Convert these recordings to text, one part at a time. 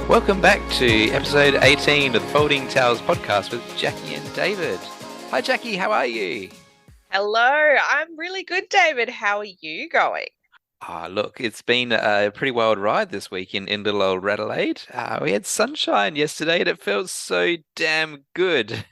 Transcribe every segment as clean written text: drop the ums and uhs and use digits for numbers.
Welcome back to episode 18 of the Folding Towers podcast with Jackie and David. Hi, Jackie. How are you? Hello, I'm really good, David. How are you going? Look, it's been a pretty wild ride this week in little old Adelaide. We had sunshine yesterday and it felt so damn good.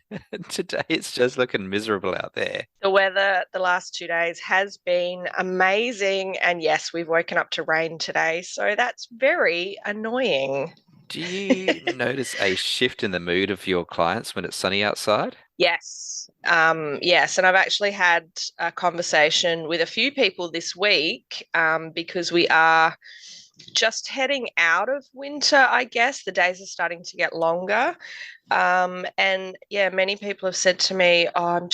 Today it's just looking miserable out there. The weather the last 2 days has been amazing. And yes, we've woken up to rain today. So that's very annoying. Do you notice a shift in the mood of your clients when it's sunny outside? Yes. Yes. And I've actually had a conversation with a few people this week because we are just heading out of winter, I guess. The days are starting to get longer. And yeah, many people have said to me, oh,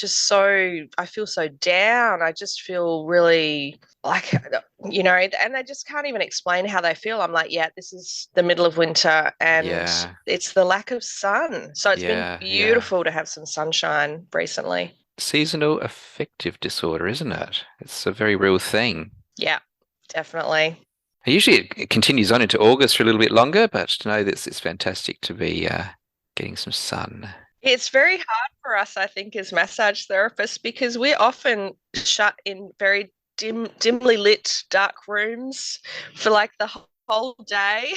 I feel so down. I just feel really like, and they just can't even explain how they feel. I'm like, yeah, this is the middle of winter and Yeah, it's the lack of sun. So it's been yeah. beautiful to have some sunshine recently. Seasonal affective disorder, isn't it? It's a very real thing. Yeah, definitely. Usually it continues on into August for a little bit longer, but no, this it's fantastic to be getting some sun. It's very hard for us, I think, as massage therapists because we're often shut in very dimly lit, dark rooms for like the whole day.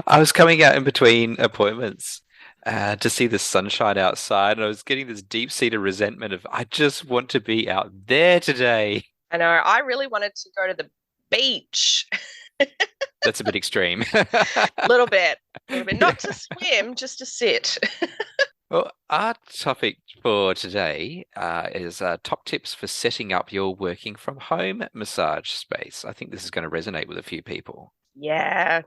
I was coming out in between appointments to see the sunshine outside, and I was getting this deep-seated resentment of I just want to be out there today. I know. I really wanted to go to the beach. That's a bit extreme. A little bit, not to swim, just to sit. Well, our topic for today is top tips for setting up your working from home massage space. I think this is going to resonate with a few people. Yeah.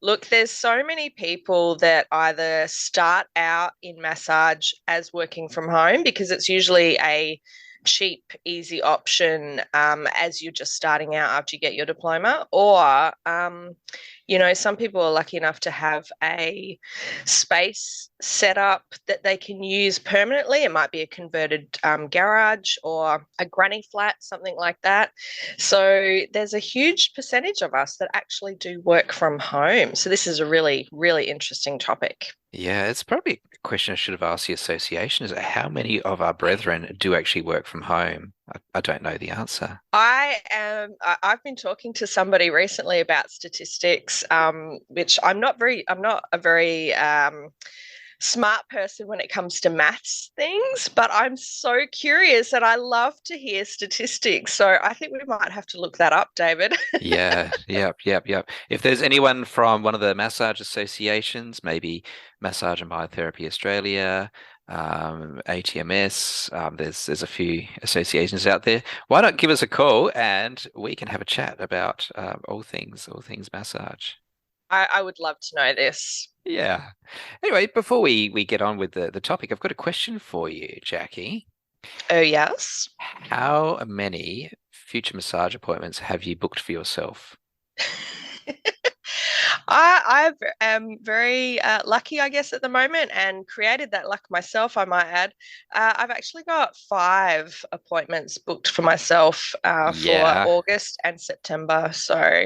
Look, there's so many people that either start out in massage as working from home because it's usually a cheap, easy option as you're just starting out after you get your diploma, or some people are lucky enough to have a space set up that they can use permanently. It might be a converted garage or a granny flat, something like that. So there's a huge percentage of us that actually do work from home. So this is a really, really interesting topic. Yeah, it's probably a question I should have asked the association is how many of our brethren do actually work from home? I don't know the answer. I've been talking to somebody recently about statistics, which I'm not a very smart person when it comes to maths things, but I'm so curious and I love to hear statistics. So I think we might have to look that up, David. Yeah, yep. If there's anyone from one of the massage associations, maybe Massage and Biotherapy Australia, ATMS, there's a few associations out there. Why not give us a call and we can have a chat about all things massage. I would love to know this. Yeah. Anyway, before we get on with the topic, I've got a question for you, Jackie. Oh, yes. How many future massage appointments have you booked for yourself? I am very lucky, I guess, at the moment and created that luck myself, I might add. I've actually got 5 appointments booked for myself for Yeah. August and September. So,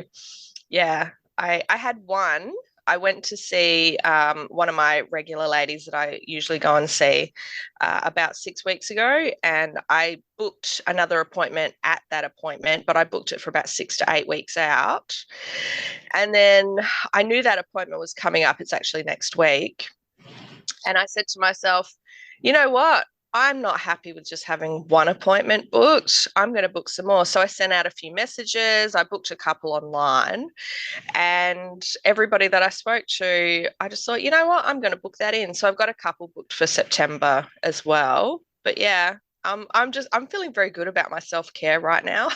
yeah, I had one. I went to see one of my regular ladies that I usually go and see about 6 weeks ago, and I booked another appointment at that appointment, but I booked it for about 6 to 8 weeks out. And then I knew that appointment was coming up. It's actually next week. And I said to myself, you know what? I'm not happy with just having one appointment booked. I'm going to book some more. So I sent out a few messages. I booked a couple online. And everybody that I spoke to, I just thought, you know what? I'm going to book that in. So I've got a couple booked for September as well. But yeah, I'm feeling very good about my self-care right now.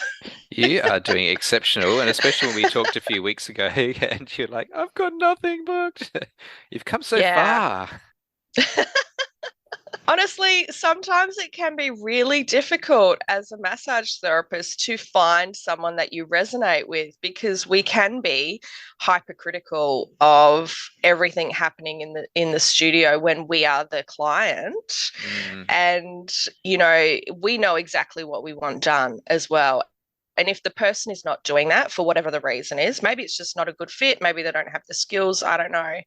You are doing exceptional, and especially when we talked a few weeks ago, and you're like, I've got nothing booked. You've come so Yeah. far. Honestly, sometimes it can be really difficult as a massage therapist to find someone that you resonate with because we can be hypercritical of everything happening in the studio when we are the client. Mm, And, we know exactly what we want done as well. And if the person is not doing that for whatever the reason is, maybe it's just not a good fit, maybe they don't have the skills, I don't know.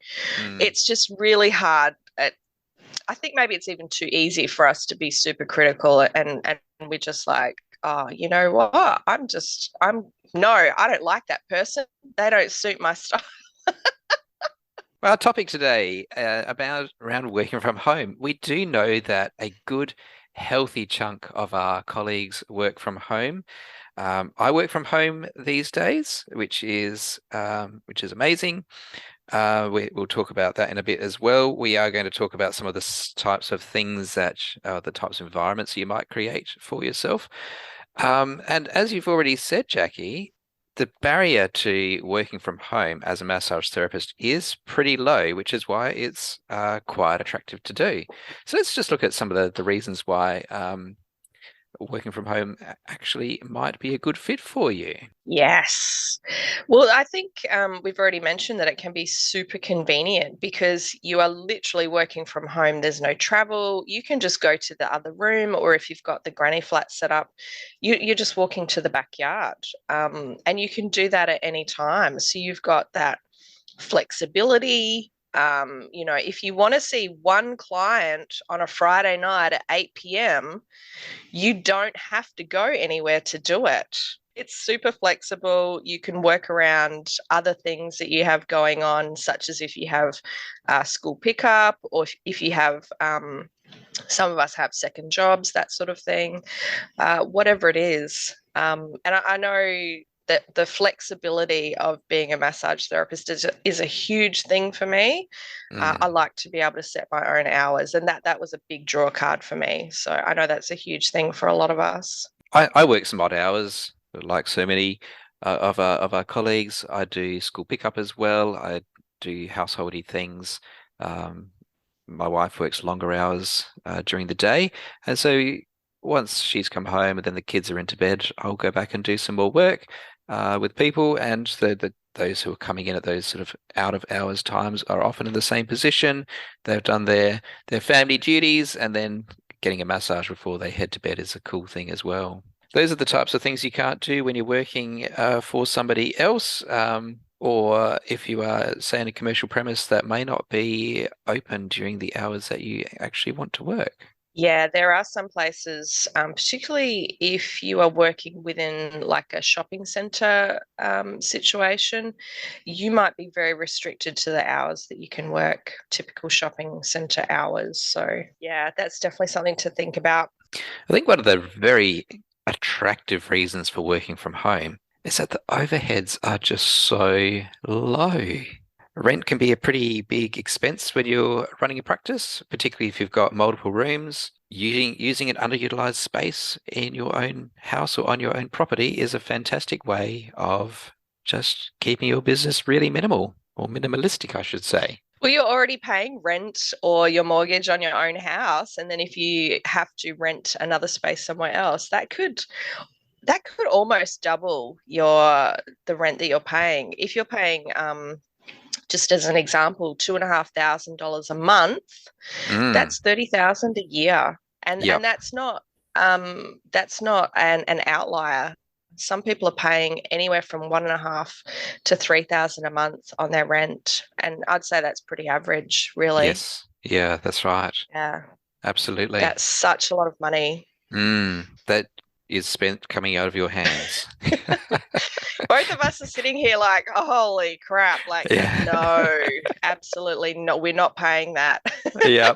Mm. It's just really hard. I think maybe it's even too easy for us to be super critical, and we're just like, oh, you know what? No, I don't like that person. They don't suit my style. Well, our topic today about around working from home. We do know that a good, healthy chunk of our colleagues work from home. I work from home these days, which is amazing. We'll talk about that in a bit as well. We are going to talk about some of the types of things the types of environments you might create for yourself. And as you've already said, Jackie, the barrier to working from home as a massage therapist is pretty low, which is why it's quite attractive to do. So let's just look at some of the reasons why working from home actually might be a good fit for you. Yes. Well, I think we've already mentioned that it can be super convenient because you are literally working from home. There's no travel. You can just go to the other room, or if you've got the granny flat set up, you're just walking to the backyard. And you can do that at any time. So you've got that flexibility. If you want to see one client on a Friday night at 8 p.m., you don't have to go anywhere to do it. It's super flexible. You can work around other things that you have going on, such as if you have school pickup, or if you have, some of us have second jobs, that sort of thing, whatever it is. And I know that the flexibility of being a massage therapist is a huge thing for me. I Mm. like to be able to set my own hours, and that was a big draw card for me. So I know that's a huge thing for a lot of us. I work some odd hours, like so many of our colleagues. I do school pickup as well. I do householdy things. Um, my wife works longer hours during the day, and so once she's come home and then the kids are into bed, I'll go back and do some more work with people. And those who are coming in at those sort of out of hours times are often in the same position. They've done their family duties, and then getting a massage before they head to bed is a cool thing as well. Those are the types of things you can't do when you're working for somebody else, or if you are, say, in a commercial premise that may not be open during the hours that you actually want to work. Yeah, there are some places, particularly if you are working within like a shopping center situation, you might be very restricted to the hours that you can work, typical shopping center hours. So, yeah, that's definitely something to think about. I think one of the very attractive reasons for working from home is that the overheads are just so low. Rent can be a pretty big expense when you're running a practice, particularly if you've got multiple rooms. Using an underutilized space in your own house or on your own property is a fantastic way of just keeping your business really minimal or minimalistic, I should say. Well, you're already paying rent or your mortgage on your own house, and then if you have to rent another space somewhere else, that could almost double the rent that you're paying. If you're paying just as an example, $2,500 a month, Mm, that's 30,000 a year. And yep. that's not an outlier. Some people are paying anywhere from 1.5 to 3,000 a month on their rent. And I'd say that's pretty average, really. Yes. Yeah, that's right. Yeah. Absolutely. That's such a lot of money. That is spent coming out of your hands. Both of us are sitting here like, oh, holy crap. Like, Yeah. no, absolutely not. We're not paying that. Yeah.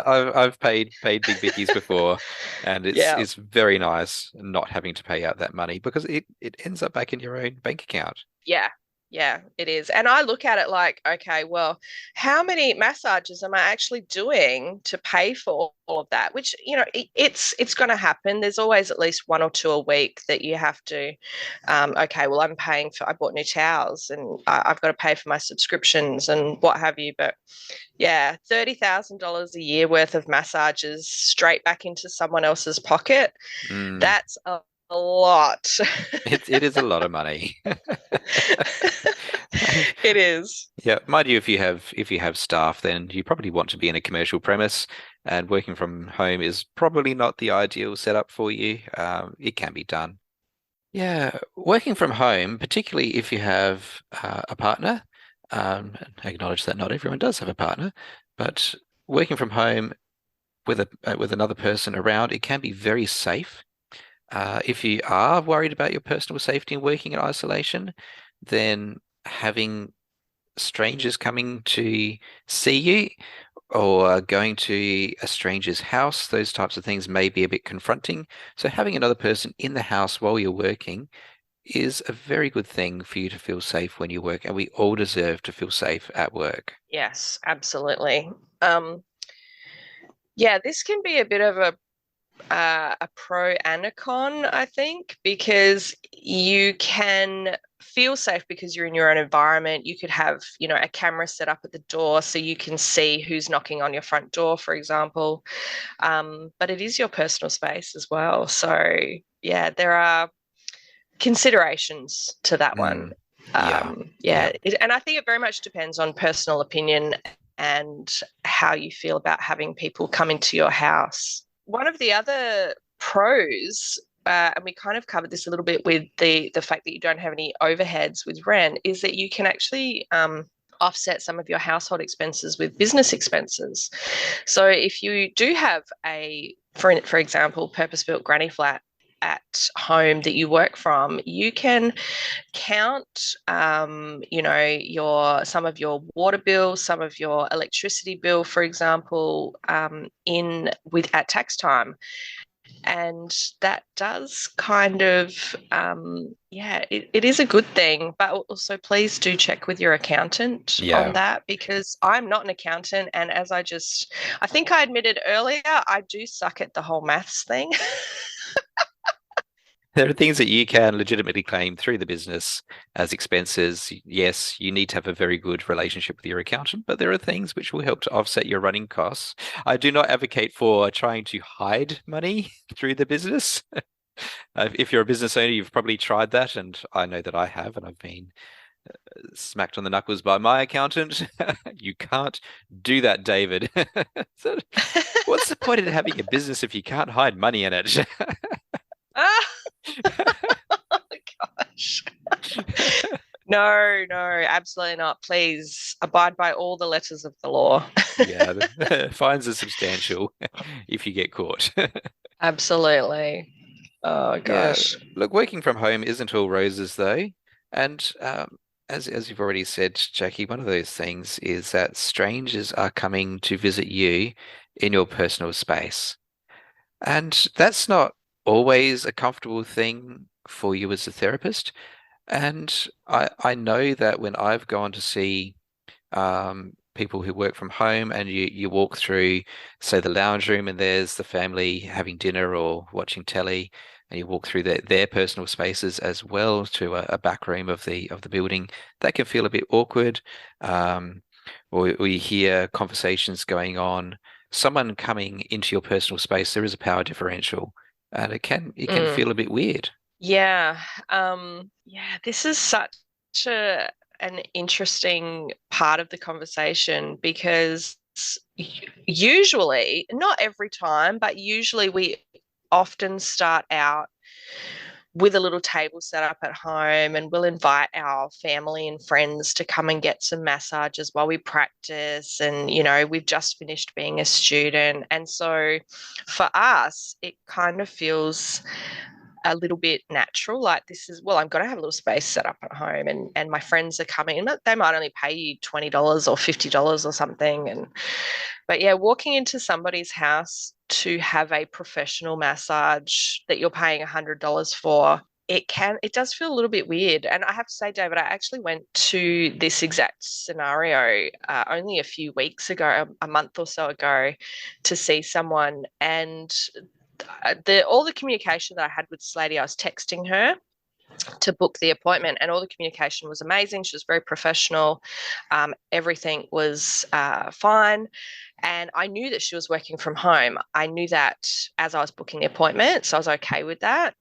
I've paid big bickies before, and it's Yeah. it's very nice not having to pay out that money because it ends up back in your own bank account. Yeah, yeah, it is. And I look at it like, okay, well, how many massages am I actually doing to pay for all of that? Which, it's going to happen. There's always at least one or two a week that you have to, okay, well, I bought new towels and I've got to pay for my subscriptions and what have you. But yeah, $30,000 a year worth of massages straight back into someone else's pocket. Mm, That's a lot. it is a lot of money. It is. Yeah, mind you, if you have staff, then you probably want to be in a commercial premise, and working from home is probably not the ideal setup for you. It can be done. Yeah, working from home, particularly if you have a partner, and I acknowledge that not everyone does have a partner, but working from home with another person around, it can be very safe. If you are worried about your personal safety and working in isolation, then having strangers coming to see you or going to a stranger's house, those types of things may be a bit confronting. So having another person in the house while you're working is a very good thing for you to feel safe when you work, and we all deserve to feel safe at work. Yes, absolutely. Um, yeah, this can be a bit of a pro and a con, I think, because you can feel safe because you're in your own environment. You could have, a camera set up at the door so you can see who's knocking on your front door, for example. But it is your personal space as well. So, yeah, there are considerations to that one. Mm, yeah, yeah, And I think it very much depends on personal opinion and how you feel about having people come into your house. One of the other pros, and we kind of covered this a little bit with the fact that you don't have any overheads with rent, is that you can actually offset some of your household expenses with business expenses. So if you do have for example, purpose-built granny flat at home that you work from, you can count, your some of your water bill, some of your electricity bill, for example, in with at tax time, and that does kind of, it is a good thing. But also, please do check with your accountant on yeah. that because I'm not an accountant, and I think I admitted earlier, I do suck at the whole maths thing. There are things that you can legitimately claim through the business as expenses. Yes, you need to have a very good relationship with your accountant, but there are things which will help to offset your running costs. I do not advocate for trying to hide money through the business. If you're a business owner, you've probably tried that, and I know that I have, and I've been smacked on the knuckles by my accountant. You can't do that, David. So, what's the point of having a business if you can't hide money in it? Ah, gosh. No, no, absolutely not. Please abide by all the letters of the law. Yeah, the fines are substantial if you get caught. Absolutely. Oh Yeah, gosh. look, working from home isn't all roses though, and as you've already said, Jackie, one of those things is that strangers are coming to visit you in your personal space, and that's not always a comfortable thing for you as a therapist. And I know that when I've gone to see people who work from home, and you walk through, say, the lounge room, and there's the family having dinner or watching telly, and you walk through their personal spaces as well to a back room of the building. That can feel a bit awkward, um, or you hear conversations going on. Someone coming into your personal space, there is a power differential, and it can Mm. feel a bit weird. Yeah. Yeah, this is such a an interesting part of the conversation because usually, not every time, but usually we often start out with a little table set up at home, and we'll invite our family and friends to come and get some massages while we practice. And we've just finished being a student, and so for us it kind of feels a little bit natural. Like, this is, well, I'm going to have a little space set up at home, and my friends are coming, and they might only pay you $20 or $50 or something. But yeah, walking into somebody's house to have a professional massage that you're paying $100 for, it does feel a little bit weird. And I have to say, David, I actually went to this exact scenario only a few weeks ago, a month or so ago, to see someone. And all the communication that I had with this lady, I was texting her to book the appointment, and all the communication was amazing. She was very professional. Everything was fine. And I knew that she was working from home. I knew that as I was booking the appointment, so I was okay with that.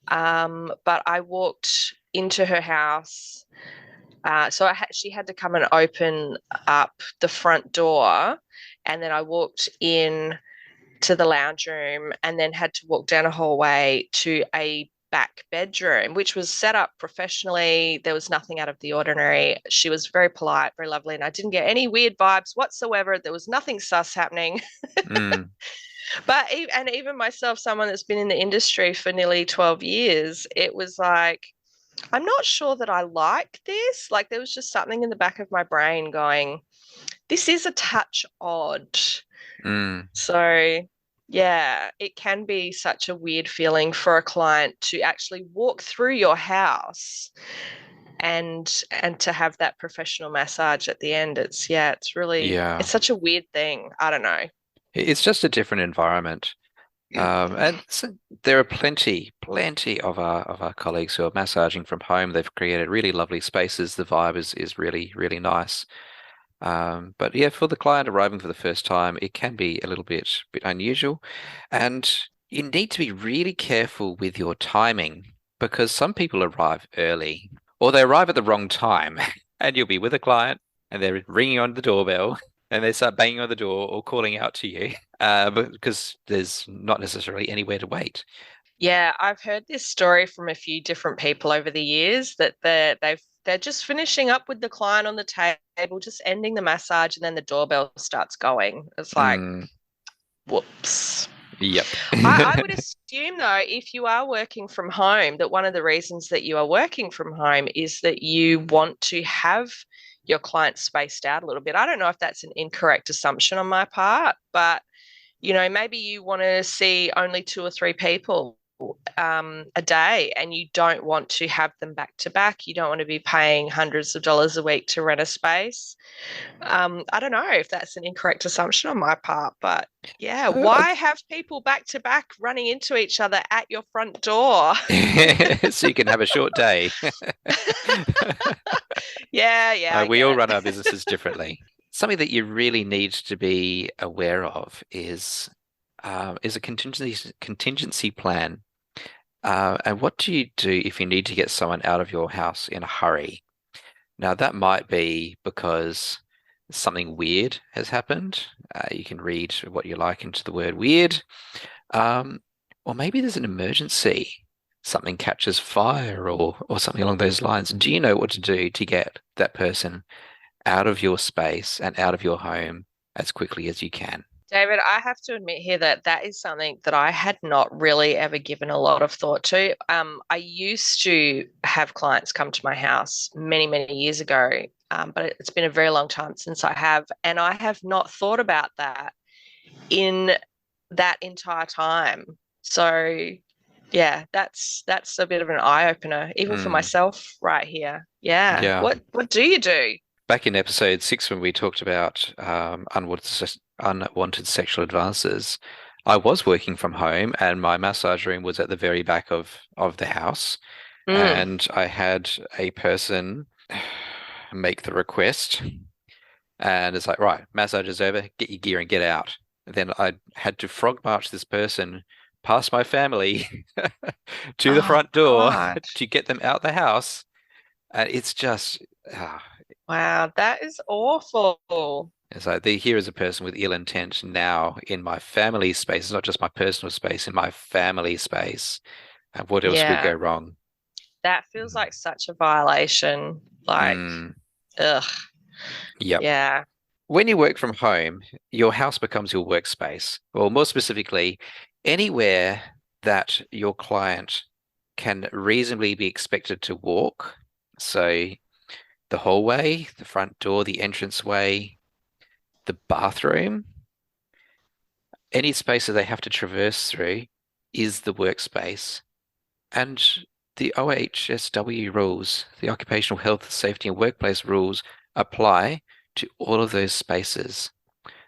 But I walked into her house. She had to come and open up the front door. And then I walked in to the lounge room and then had to walk down a hallway to a back bedroom, which was set up professionally. There was nothing out of the ordinary. She was very polite, very lovely, and I didn't get any weird vibes whatsoever. There was nothing sus happening. Mm, But and even myself, someone that's been in the industry for nearly 12 years, it was like, I'm not sure that I like this. Like there was just something in the back of my brain going, this is a touch odd. mm, So, yeah, it can be such a weird feeling for a client to actually walk through your house and to have that professional massage at the end. It's yeah, it's really yeah. it's such a weird thing. I don't know. It's just a different environment. And so there are plenty of our colleagues who are massaging from home. They've created really lovely spaces. The vibe is really, really nice. But yeah, for the client arriving for the first time, it can be a little bit unusual. And you need to be really careful with your timing because some people arrive early or they arrive at the wrong time and you'll be with a client and they're ringing on the doorbell and they start banging on the door or calling out to you because there's not necessarily anywhere to wait. Yeah, I've heard this story from a few different people over the years that they're just finishing up with the client on the table, just ending the massage, and then the doorbell starts going. It's like, Mm, whoops. yep. I would assume, though, if you are working from home, that one of the reasons that you are working from home is that you want to have your clients spaced out a little bit. I don't know if that's an incorrect assumption on my part, but maybe you want to see only two or three people a day and you don't want to have them back to back. You don't want to be paying hundreds of dollars a week to rent a space. I don't know if that's an incorrect assumption on my part, but yeah, Uh, why have people back to back running into each other at your front door? so you can have a short day. Yeah, yeah, I We get all it. run our businesses differently. Something that you really need to be aware of is a contingency plan. And what do you do if you need to get someone out of your house in a hurry? Now, that might be because something weird has happened. You can read what you like into the word weird. Um, or maybe there's an emergency. Something catches fire or something along those lines. Do you know what to do to get that person out of your space and out of your home as quickly as you can? David, I have to admit here that that is something that I had not really ever given a lot of thought to. I used to have clients come to my house many, many years ago, but it's been a very long time since I have, and I have not thought about that in that entire time. So, yeah, that's a bit of an eye opener, even for Mm, myself right here. Yeah, yeah. what do you do? Back in episode 6, when we talked about unwanted sexual advances, I was working from home and my massage room was at the very back of the house. Mm. And I had a person make the request. And it's like, right, massage is over, get your gear and get out. And then I had to frog march this person past my family to the Oh front door God. to get them out the house. And it's just, ah, Wow, that is awful. it's like here is a person with ill intent now in my family space. It's not just my personal space, in my family space. And what else could go Yeah, wrong? that feels like such a violation. Like, Mm, ugh, yep. yeah. When you work from home, your house becomes your workspace. Or more specifically, anywhere that your client can reasonably be expected to walk. So the hallway, the front door, the entranceway, the bathroom, any space that they have to traverse through is the workspace. And the OHSW rules, the Occupational Health, Safety and Workplace rules, apply to all of those spaces.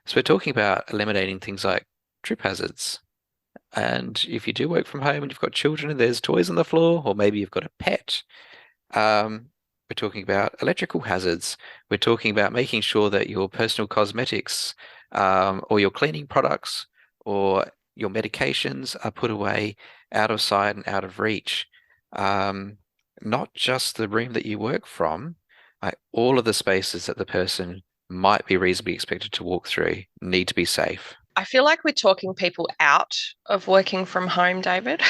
So we're talking about eliminating things like trip hazards. And if you do work from home and you've got children and there's toys on the floor, or maybe you've got a pet, we're talking about electrical hazards. We're talking about making sure that your personal cosmetics, or your cleaning products, or your medications are put away out of sight and out of reach. Um, Not just the room that you work from, all of the spaces that the person might be reasonably expected to walk through need to be safe. I feel like we're talking people out of working from home, David.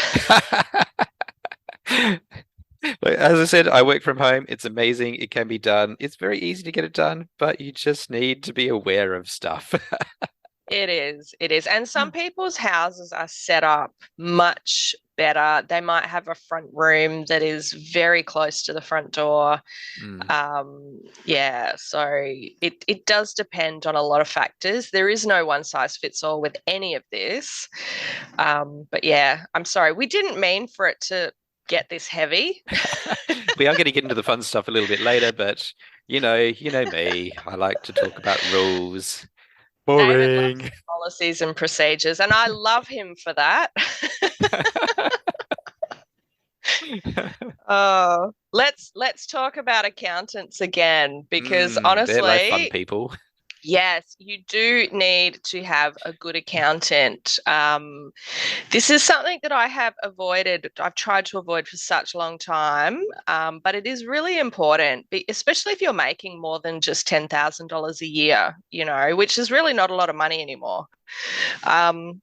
But as I said, I work from home. It's amazing. It can be done. It's very easy to get it done, but you just need to be aware of stuff. It is. It is. And some people's houses are set up much better. They might have a front room that is very close to the front door. Mm. Yeah, so it does depend on a lot of factors. There is no one size fits all with any of this. But yeah, I'm sorry. We didn't mean for it to get this heavy. We are going to get into the fun stuff a little bit later, but you know me. I like to talk about rules. David loves Boring. policies and procedures, and I love him for that. Oh, let's talk about accountants again because They're like fun honestly, people. yes, you do need to have a good accountant. This is something that I have avoided. I've tried to avoid for such a long time, but it is really important, especially if you're making more than just $10,000 a year, which is really not a lot of money anymore. Um,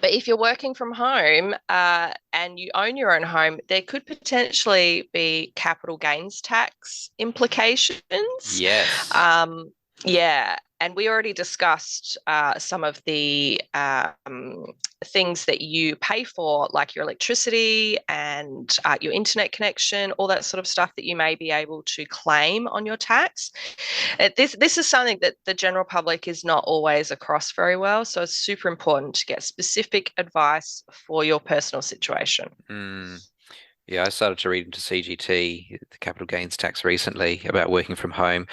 but if you're working from home and you own your own home, there could potentially be capital gains tax implications. Yes. Um, yeah, and we already discussed some of the things that you pay for, like your electricity and your internet connection, all that sort of stuff that you may be able to claim on your tax. This is something that the general public is not always across very well, so it's super important to get specific advice for your personal situation. Mm. Yeah, I started to read into CGT, the capital gains tax, recently about working from home.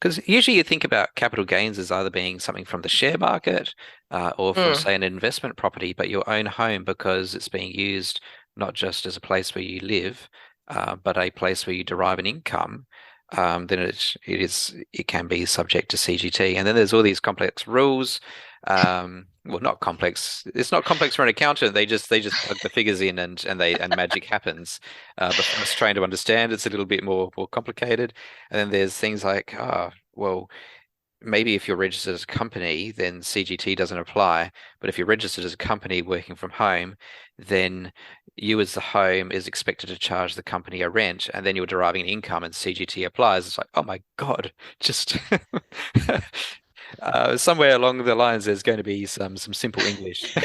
Because usually you think about capital gains as either being something from the share market or from, Mm. say, an investment property, but your own home because it's being used not just as a place where you live, but a place where you derive an income. Then it can be subject to CGT. And then there's all these complex rules. Well, not complex. It's not complex for an accountant. They just plug the figures in and magic happens. But for us trying to understand, it's a little bit more complicated. And then there's things like, well, maybe if you're registered as a company, then CGT doesn't apply. But if you're registered as a company working from home, then you as the home is expected to charge the company a rent, and then you're deriving an income and CGT applies. It's like, oh my God, just somewhere along the lines, there's going to be some simple English.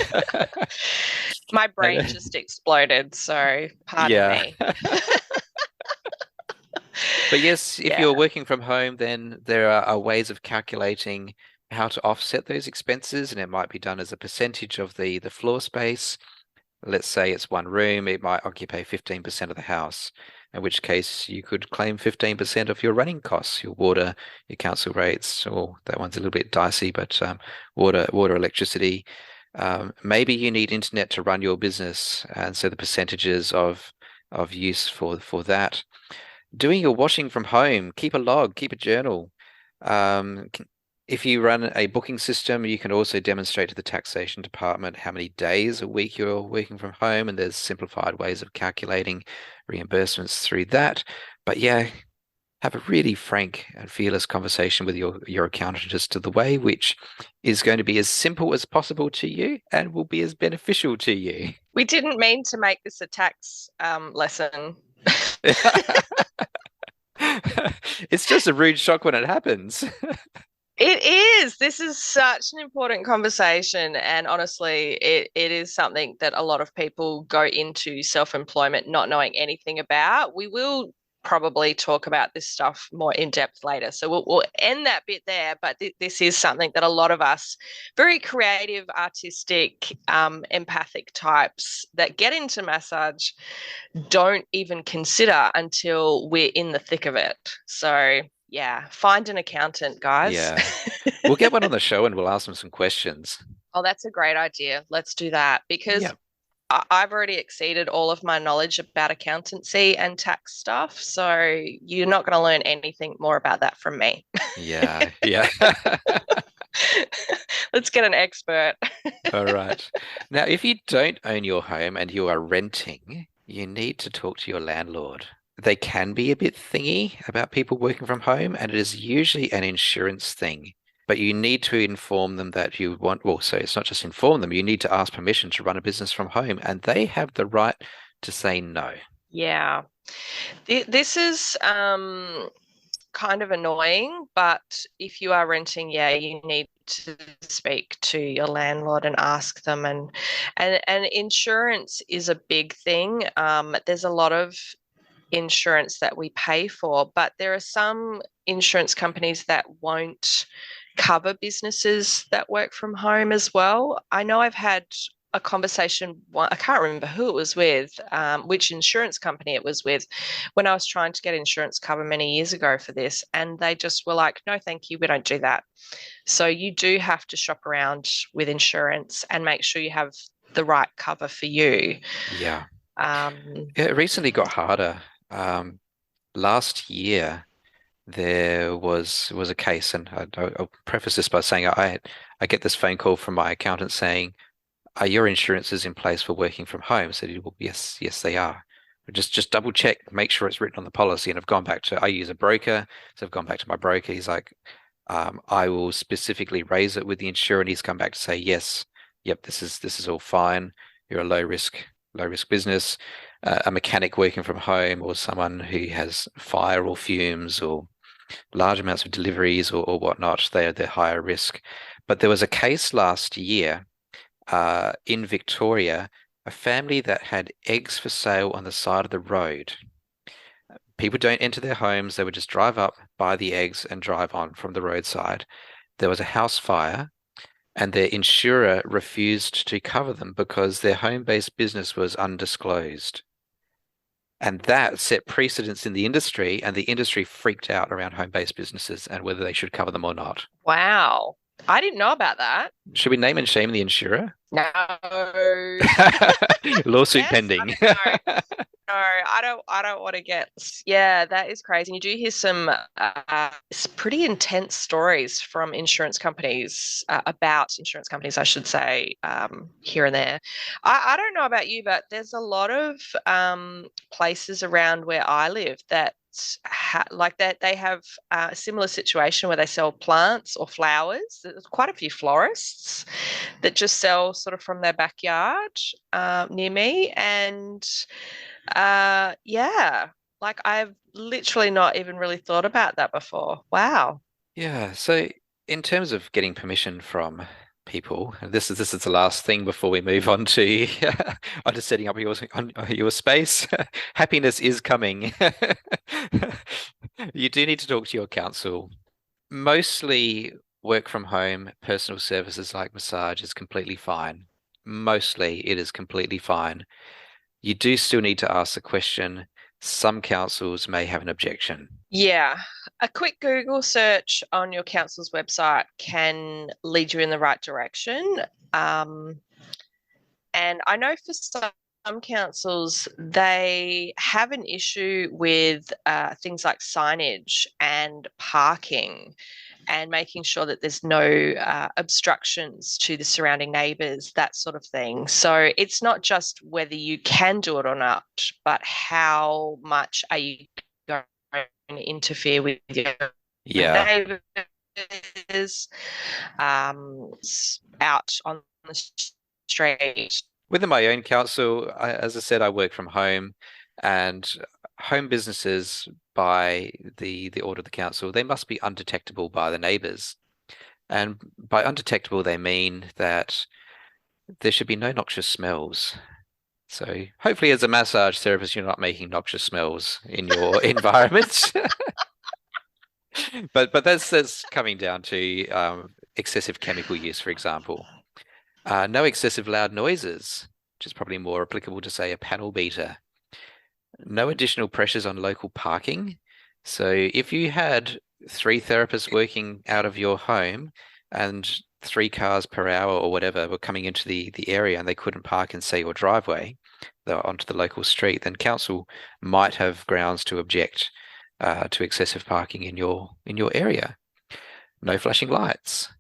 My brain And, just exploded, so pardon yeah. me. But yes, if Yeah. you're working from home, then there are ways of calculating how to offset those expenses, and it might be done as a percentage of the floor space. Let's say it's one room, it might occupy 15% of the house, in which case you could claim 15% of your running costs, your water, your council rates, or that one's a little bit dicey, but water, electricity. Maybe you need internet to run your business, and so the percentages of use for that. Doing your washing from home, keep a log, keep a journal. If you run a booking system, you can also demonstrate to the taxation department how many days a week you're working from home, and there's simplified ways of calculating reimbursements through that. But yeah, have a really frank and fearless conversation with your accountant as to the way which is going to be as simple as possible to you and will be as beneficial to you. We didn't mean to make this a tax lesson. It's just a rude shock when it happens. It is. This is such an important conversation. And honestly, it is something that a lot of people go into self-employment not knowing anything about. We will probably talk about this stuff more in depth later. So we'll end that bit there. But this is something that a lot of us, very creative, artistic, empathic types that get into massage don't even consider until we're in the thick of it. So yeah, find an accountant, guys. Yeah. We'll get one on the show and we'll ask them some questions. Oh, that's a great idea. Let's do that because Yeah. I've already exceeded all of my knowledge about accountancy and tax stuff. So you're not going to learn anything more about that from me. Yeah. Yeah. Let's get an expert. All right. Now, if you don't own your home and you are renting, you need to talk to your landlord. They can be a bit thingy about people working from home, and it is usually an insurance thing. But you need to inform them that you want, well, so it's not just inform them, you need to ask permission to run a business from home, and they have the right to say no. Yeah. This is kind of annoying, but if you are renting, yeah, you need to speak to your landlord and ask them. And insurance is a big thing. There's a lot of insurance that we pay for, but there are some insurance companies that won't cover businesses that work from home as well. I know I've had a conversation, I can't remember who it was with, which insurance company it was with, when I was trying to get insurance cover many years ago for this. And they just were like, no, thank you, we don't do that. So you do have to shop around with insurance and make sure you have the right cover for you. Yeah. Um, It recently got harder. Last year, there was a case, and I'll preface this by saying I get this phone call from my accountant saying, "Are your insurances in place for working from home?" I said, "Well, yes, yes, they are. But just double check, make sure it's written on the policy." And I've gone back to I use a broker, so I've gone back to my broker. He's like, I will specifically raise it with the insurer, and he's come back to say, yes, yep, this is all fine. You're a low risk business. A mechanic working from home, or someone who has fire or fumes or large amounts of deliveries or whatnot, they're higher risk. But there was a case last year in Victoria, a family that had eggs for sale on the side of the road. People don't enter their homes, they would just drive up, buy the eggs, and drive on from the roadside. There was a house fire, and their insurer refused to cover them because their home-based business was undisclosed. And that set precedents in the industry, and the industry freaked out around home-based businesses and whether they should cover them or not. wow. I didn't know about that. Should we name and shame the insurer? No. Lawsuit Yes, I pending. mean, no, no, I don't want to get. Yeah, that is crazy. And you do hear some pretty intense stories from insurance companies about insurance companies, I should say, here and there. I don't know about you, but there's a lot of places around where I live that like that they have a similar situation where they sell plants or flowers. There's quite a few florists that just sell sort of from their backyard near me. And yeah, like I've literally not even really thought about that before. Wow. Yeah, so in terms of getting permission from people, and this is the last thing before we move on to onto setting up your space. Happiness is coming. You do need to talk to your council. Mostly work from home, personal services like massage is completely fine. Mostly it is completely fine. You do still need to ask the question. Some councils may have an objection. Yeah, a quick Google search on your council's website can lead you in the right direction. Um, and I know for some councils, they have an issue with things like signage and parking and making sure that there's no obstructions to the surrounding neighbours, that sort of thing. So it's not just whether you can do it or not, but how much are you going to interfere with your Yeah. neighbours out on the street. Within my own council, as I said, I work from home, and home businesses, by the order of the council, they must be undetectable by the neighbours. And by undetectable, they mean that there should be no noxious smells. So hopefully, as a massage therapist, you're not making noxious smells in your environment. But that's coming down to excessive chemical use, for example. No excessive loud noises, which is probably more applicable to, say, a panel beater. No additional pressures on local parking. So if you had three therapists working out of your home and 3 cars per hour or whatever were coming into the area and they couldn't park in, say, your driveway, onto the local street, then council might have grounds to object to excessive parking in your area. No flashing lights.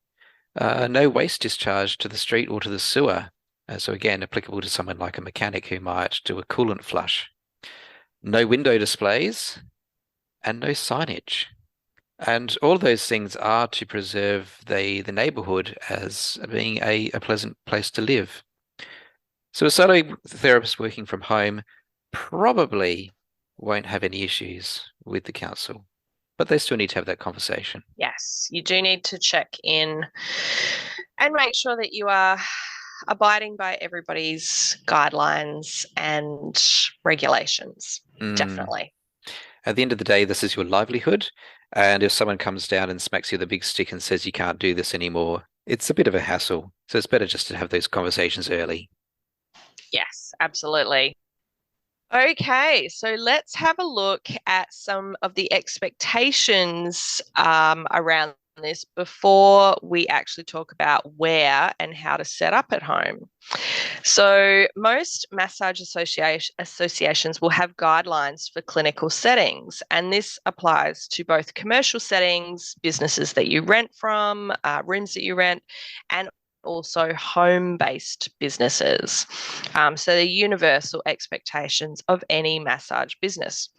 No waste discharge to the street or to the sewer. So again, applicable to someone like a mechanic who might do a coolant flush. No window displays and no signage. And all of those things are to preserve the neighborhood as being a pleasant place to live. So a solo therapist working from home probably won't have any issues with the council, but they still need to have that conversation. Yes, you do need to check in and make sure that you are abiding by everybody's guidelines and regulations. Mm. Definitely. At the end of the day, this is your livelihood. And if someone comes down and smacks you with a big stick and says you can't do this anymore, it's a bit of a hassle. So it's better just to have those conversations early. Yes, absolutely. Okay, so let's have a look at some of the expectations around this before we actually talk about where and how to set up at home. So, most massage associations will have guidelines for clinical settings, and this applies to both commercial settings, businesses that you rent from, rooms that you rent, and also home based businesses. So, the universal expectations of any massage business.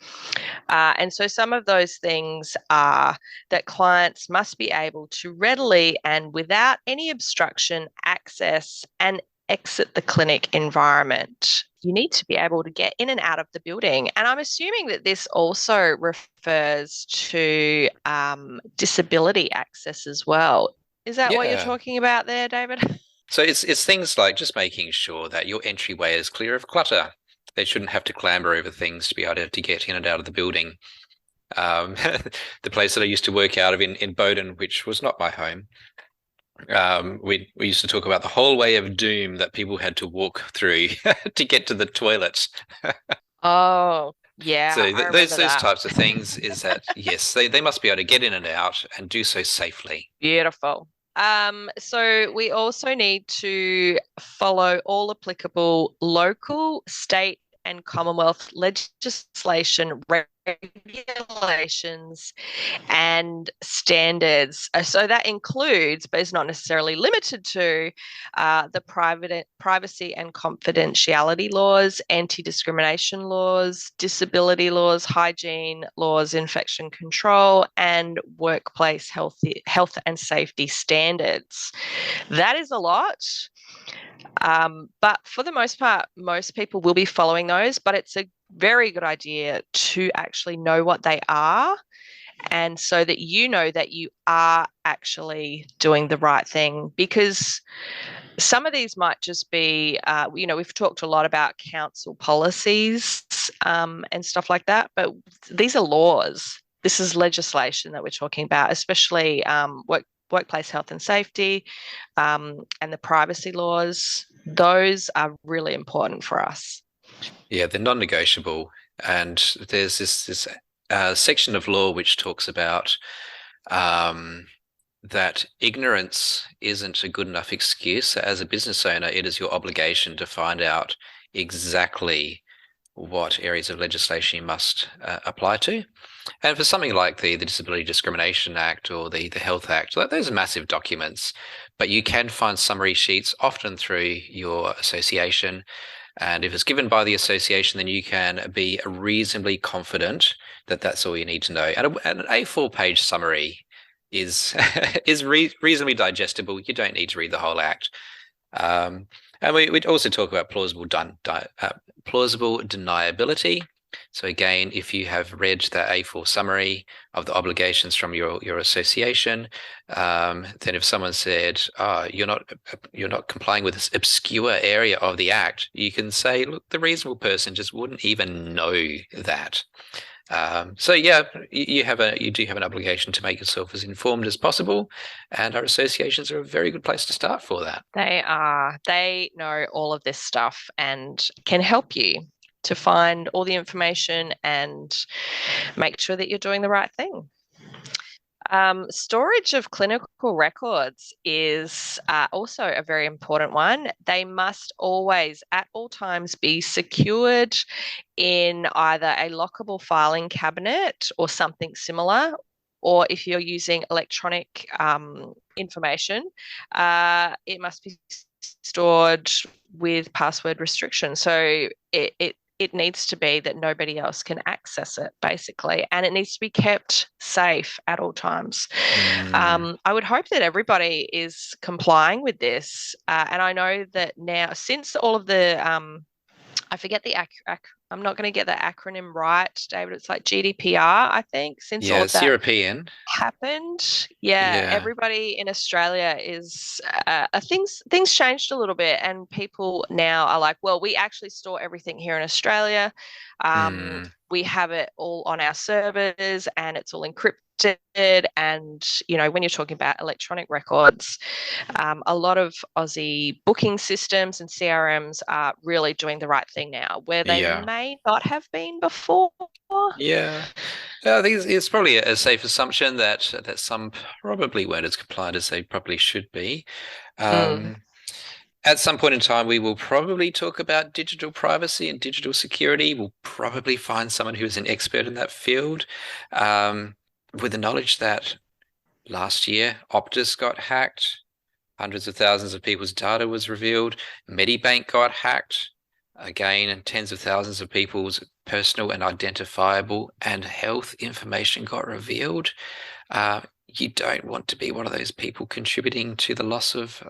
And so, some of those things are that clients must be able to readily and without any obstruction access and exit the clinic environment. You need to be able to get in and out of the building. And I'm assuming that this also refers to disability access as well. Is that what you're Yeah. talking about there, David? So it's things like just making sure that your entryway is clear of clutter. They shouldn't have to clamber over things to be able to get in and out of the building. Um, the place that I used to work out of in Bowden, which was not my home, we used to talk about the hallway of doom that people had to walk through to get to the toilets. Oh, yeah, So I those remember those that. types of things is that yes, they must be able to get in and out and do so safely. Beautiful. So we also need to follow all applicable local, state, and Commonwealth legislation, regulations, and standards. So that includes, but is not necessarily limited to, the privacy and confidentiality laws, anti-discrimination laws, disability laws, hygiene laws, infection control, and workplace health and safety standards. That is a lot. But for the most part, most people will be following those, but it's a very good idea to actually know what they are, and so that you know that you are actually doing the right thing, because some of these might just be, we've talked a lot about council policies and stuff like that, but these are laws. This is legislation that we're talking about, especially workplace health and safety, and the privacy laws. Those are really important for us. Yeah, they're non-negotiable. And there's this section of law which talks about um, that ignorance isn't a good enough excuse. As a business owner, it is your obligation to find out exactly what areas of legislation you must apply to. And for something like the Disability Discrimination Act or the Health Act, those are massive documents, but you can find summary sheets often through your association. And if it's given by the association, then you can be reasonably confident that that's all you need to know. And an A4-page summary is is reasonably digestible. You don't need to read the whole act. And we'd also talk about plausible deniability. So again, if you have read the A4 summary of the obligations from your association, then if someone said, "Oh, you're not complying with this obscure area of the act," you can say, "Look, the reasonable person just wouldn't even know that." So yeah, you do have an obligation to make yourself as informed as possible, and our associations are a very good place to start for that. They are. They know all of this stuff and can help you to find all the information and make sure that you're doing the right thing. Storage of clinical records is also a very important one. They must always, at all times, be secured in either a lockable filing cabinet or something similar, or if you're using electronic information, it must be stored with password restriction. So it needs to be that nobody else can access it, basically, and it needs to be kept safe at all times. Mm. I would hope that everybody is complying with this, and I know that now, since all of the I forget I'm not going to get the acronym right, David. It's like GDPR, I think, since all Yeah, of it's that European. happened. Yeah, Yeah. everybody in Australia is things changed a little bit, and people now are like, well, we actually store everything here in Australia. Mm, We have it all on our servers, and it's all encrypted. And when you're talking about electronic records, a lot of Aussie booking systems and CRMs are really doing the right thing now, where they yeah. may not have been before. Yeah. I think it's probably a safe assumption that some probably weren't as compliant as they probably should be. Mm. Um, at some point in time, we will probably talk about digital privacy and digital security. We'll probably find someone who is an expert in that field, um, with the knowledge that last year Optus got hacked, hundreds of thousands of people's data was revealed, Medibank got hacked, again, tens of thousands of people's personal and identifiable and health information got revealed. You don't want to be one of those people contributing to the loss of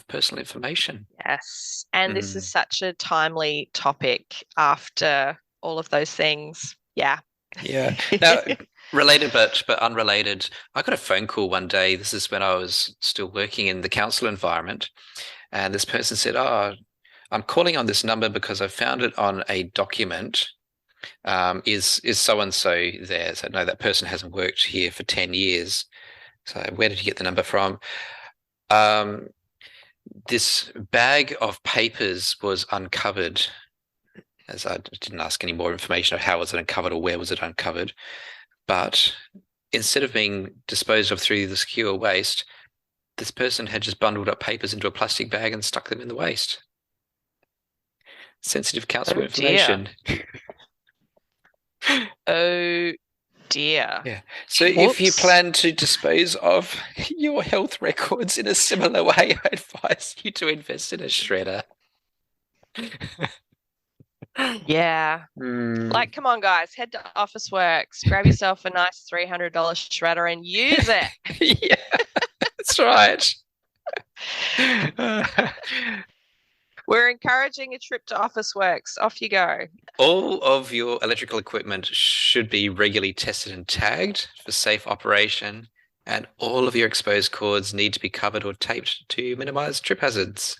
personal information. Yes. And this is Mm. such a timely topic after all of those things. Yeah. Yeah. Now, related but unrelated, I got a phone call one day. This is when I was still working in the council environment, and this person said, "Oh, I'm calling on this number because I found it on a document. Is so and so there?" So no, that person hasn't worked here for 10 years. So where did you get the number from? Um, this bag of papers was uncovered, as I didn't ask any more information of how was it uncovered or where was it uncovered. But instead of being disposed of through the secure waste, this person had just bundled up papers into a plastic bag and stuck them in the waste. Sensitive council Oh dear. information. Oh dear. Yeah. So if you Whoops. plan to dispose of your health records in a similar way, I advise you to invest in a shredder. Yeah. Mm, Like, come on, guys, head to Officeworks, grab yourself a nice $300 shredder and use it. yeah, that's right. We're encouraging a trip to Officeworks. Off you go. All of your electrical equipment should be regularly tested and tagged for safe operation, and all of your exposed cords need to be covered or taped to minimize trip hazards.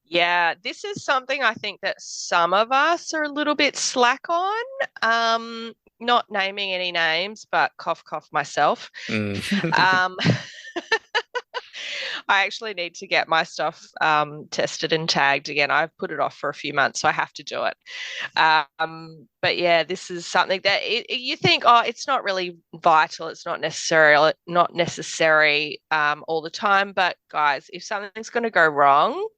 Yeah, this is something I think that some of us are a little bit slack on. Not naming any names, but cough, cough myself. Mm. Um, I actually need to get my stuff tested and tagged again. I've put it off for a few months, so I have to do it. But yeah, this is something that you think, oh, it's not really vital. It's not necessary all the time. But guys, if something's going to go wrong,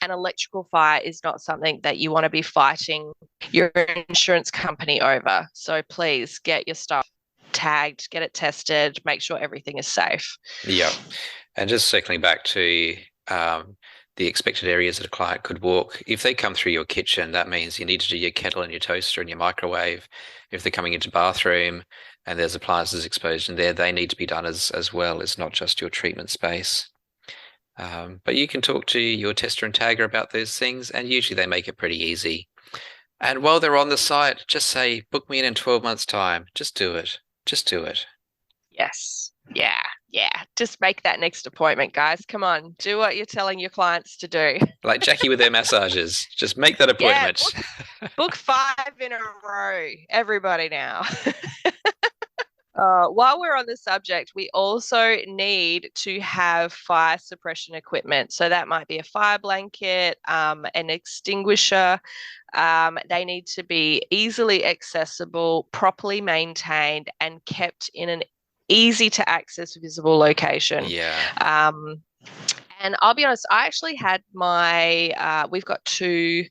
an electrical fire is not something that you want to be fighting your insurance company over. So please get your stuff tagged, get it tested, make sure everything is safe. Yeah. And just circling back to the expected areas that a client could walk, if they come through your kitchen, that means you need to do your kettle and your toaster and your microwave. If they're coming into bathroom and there's appliances exposed in there, they need to be done as well. It's not just your treatment space. But you can talk to your tester and tagger about those things, and usually they make it pretty easy. And while they're on the site, just say, book me in 12 months' time. Just do it. Just do it. Yes. Yeah. Yeah. Just make that next appointment, guys. Come on. Do what you're telling your clients to do. Like Jackie with their massages. Just make that Yeah. appointment. Book 5 in a row. Everybody now. While we're on the subject, we also need to have fire suppression equipment. So that might be a fire blanket, an extinguisher. They need to be easily accessible, properly maintained, and kept in an easy to access, visible location. Yeah. And I'll be honest, I actually had we've got two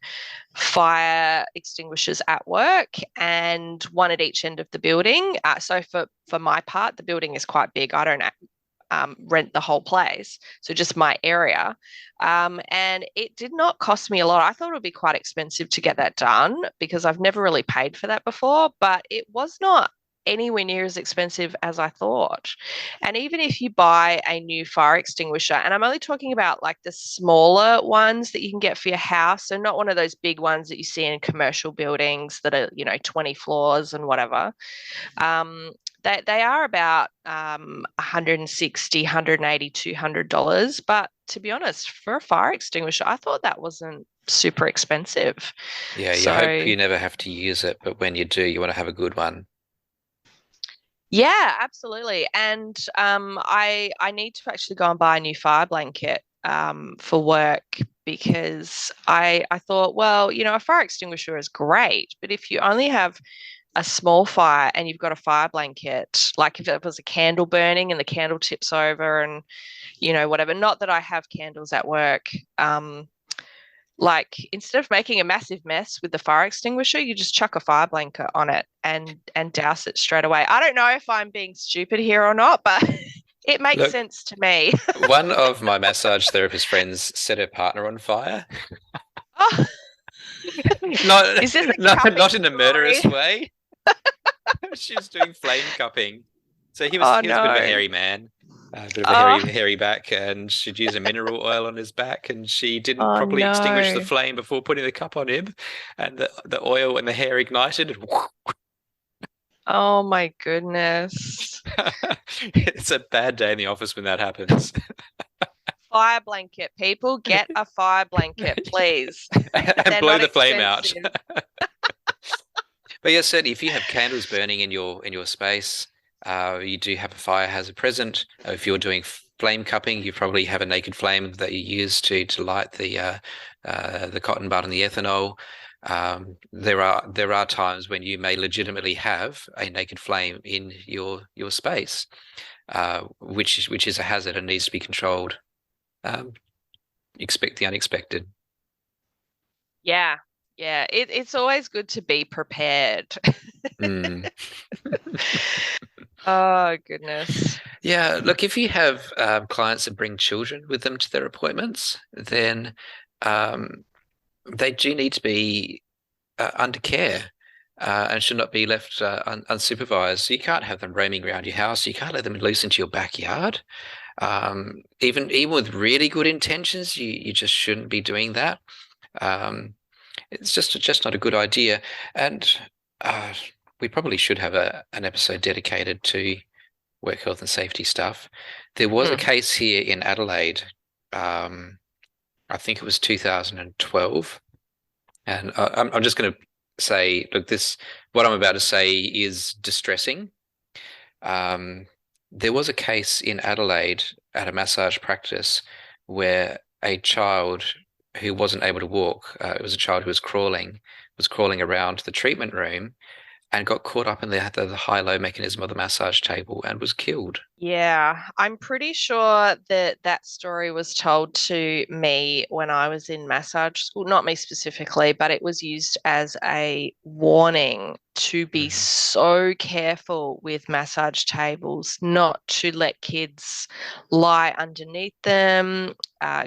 fire extinguishers at work and one at each end of the building. So for my part, the building is quite big. I don't rent the whole place, so just my area. And it did not cost me a lot. I thought it would be quite expensive to get that done because I've never really paid for that before, but it was not anywhere near as expensive as I thought. And even if you buy a new fire extinguisher, and I'm only talking about like the smaller ones that you can get for your house, so not one of those big ones that you see in commercial buildings that are, 20 floors and whatever. Um, they are about 160, $200. But to be honest, for a fire extinguisher, I thought that wasn't super expensive. Yeah, you hope So you never have to use it, but when you do, you want to have a good one. yeah, absolutely. And I need to actually go and buy a new fire blanket for work because I thought, well, a fire extinguisher is great, but if you only have a small fire and you've got a fire blanket, like if it was a candle burning and the candle tips over and whatever. Not that I have candles at work. Like instead of making a massive mess with the fire extinguisher, you just chuck a fire blanket on it and douse it straight away. I don't know if I'm being stupid here or not, but it makes Look, sense to me. one of my massage therapist friends set her partner on fire. Oh, Not, is this a not cupping in a story? murderous way. She was doing flame cupping. So he was Oh he was a bit of a no. hairy man, a bit of a Oh, hairy back, and she'd use a mineral oil on his back, and she didn't oh properly extinguish the no. flame before putting the cup on him, and the oil and the hair ignited. And Oh my goodness. it's a bad day in the office when that happens. Fire blanket, people, get a fire blanket, please. And They're blow not the flame out. expensive. But yes, certainly, if you have candles burning in your space, you do have a fire hazard present. If you're doing flame cupping, you probably have a naked flame that you use to light the cotton bud and the ethanol. There are times when you may legitimately have a naked flame in your space, which is a hazard and needs to be controlled. Um, expect the unexpected. Yeah. Yeah. It's always good to be prepared. Mm. Oh goodness. Yeah, look, if you have clients that bring children with them to their appointments, then um, they do need to be under care and should not be left unsupervised. So you can't have them roaming around your house. You can't let them loose into your backyard. Even with really good intentions, you just shouldn't be doing that. Um, it's just not a good idea. And uh, we probably should have an episode dedicated to work health and safety stuff. There was a Mm. case here in Adelaide. Um, I think it was 2012, and I'm just going to say, look, what I'm about to say is distressing. Um, there was a case in Adelaide at a massage practice where a child who wasn't able to walk, it was a child who was crawling around the treatment room and got caught up in the high-low mechanism of the massage table and was killed. Yeah, I'm pretty sure that that story was told to me when I was in massage school. Not me specifically, but it was used as a warning to be Mhm. so careful with massage tables, not to let kids lie underneath them,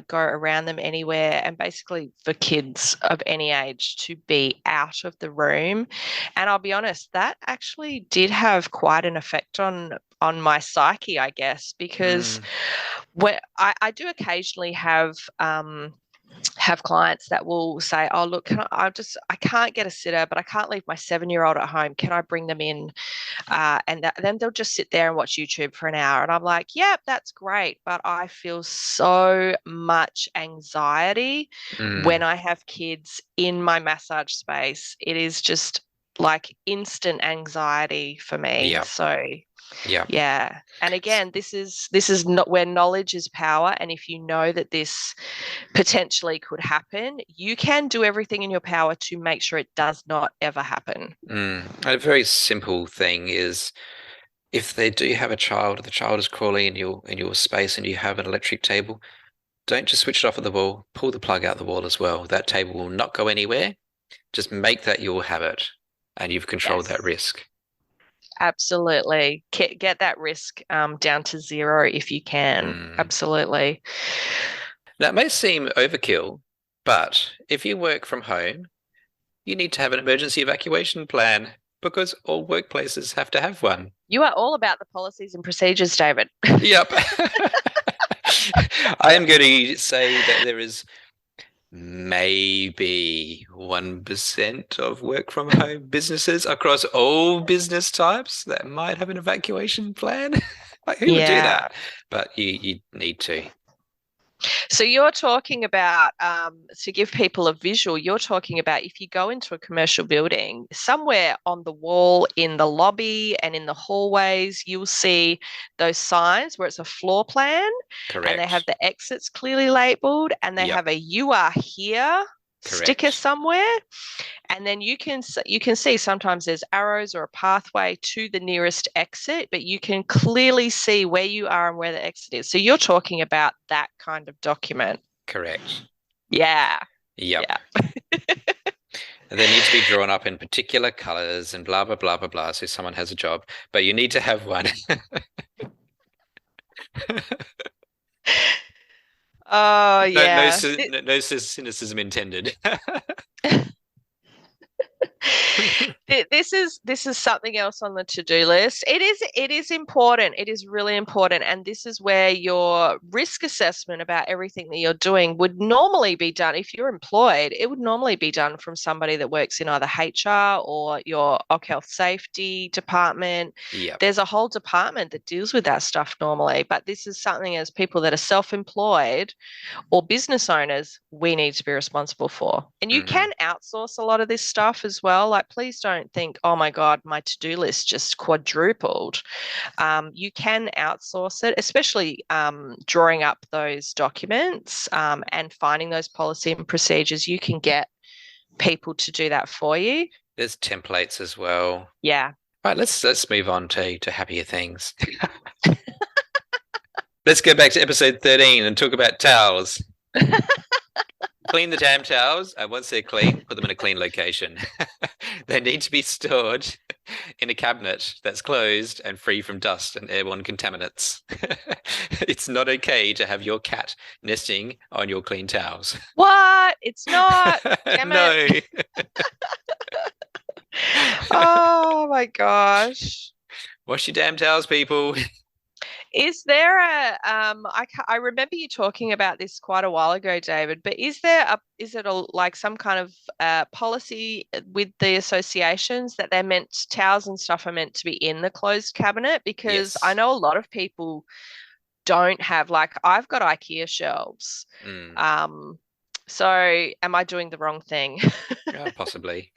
go around them anywhere, and basically for kids of any age to be out of the room. And I'll be honest, that actually did have quite an effect on my psyche, I guess, because Mm, I do occasionally have clients that will say, "Oh, look, I can't get a sitter, but I can't leave my 7-year-old at home. Can I bring them in?" Then they'll just sit there and watch YouTube for an hour, and I'm like, "Yep, that's great," but I feel so much anxiety when mm, I have kids in my massage space. It is just like instant anxiety for me. yeah, So yeah. yeah. And again, this is not where knowledge is power. And if you know that this potentially could happen, you can do everything in your power to make sure it does not ever happen. A very simple thing is if they do have a child, the child is crawling in your space and you have an electric table, don't just switch it off at the wall, pull the plug out the wall as well. That table will not go anywhere. Just make that your habit and you've controlled that Yes, risk. absolutely. Get that risk down to zero if you can. Mm. Absolutely. Now, it may seem overkill, but if you work from home, you need to have an emergency evacuation plan. because all workplaces have to have one. You are all about the policies and procedures, David. Yep. I am going to say that there is maybe 1% of work from home businesses across all business types that might have an evacuation plan. Like, who would do Yeah. that? But you need to. So you're talking about, to give people a visual, you're talking about if you go into a commercial building, somewhere on the wall in the lobby and in the hallways, you'll see those signs where it's a floor plan and they have Correct. the exits clearly labeled and they Yep. have a "You are here" sticker Correct. somewhere. And then you can see sometimes there's arrows or a pathway to the nearest exit, but you can clearly see where you are and where the exit is. So you're talking about that kind of document. Correct. Yeah. Yep. Yeah. They need to be drawn up in particular colors and blah, blah, blah, blah, blah. So someone has a job, but you need to have one. Oh, No, no, yeah. no cynicism intended. This is something else on the to-do list. It is important. It is really important, and this is where your risk assessment about everything that you're doing would normally be done. If you're employed, it would normally be done from somebody that works in either HR or your occ health safety department. Yep. There's a whole department that deals with that stuff normally, but this is something as people that are self-employed or business owners, we need to be responsible for. And you Hmm. can outsource a lot of this stuff as well. Like, please don't think, oh my God, my to do list just quadrupled. You can outsource it, especially drawing up those documents and finding those policy and procedures. You can get people to do that for you. There's templates as well. Yeah. Right, let's move on to happier things. Let's go back to episode 13 and talk about towels. Clean the damn towels, and once they're clean, put them in a clean location. They need to be stored in a cabinet that's closed and free from dust and airborne contaminants. It's not okay to have your cat nesting on your clean towels. What? It's not. Damn it. No. Oh my gosh. Wash your damn towels, people. Is there I remember you talking about this quite a while ago, David, but is it a like some kind of policy with the associations that they're meant towels and stuff are meant to be in the closed cabinet? Because I Yes. know a lot of people don't have, like, I've got IKEA shelves. Mm. Um, so am I doing the wrong thing? Possibly.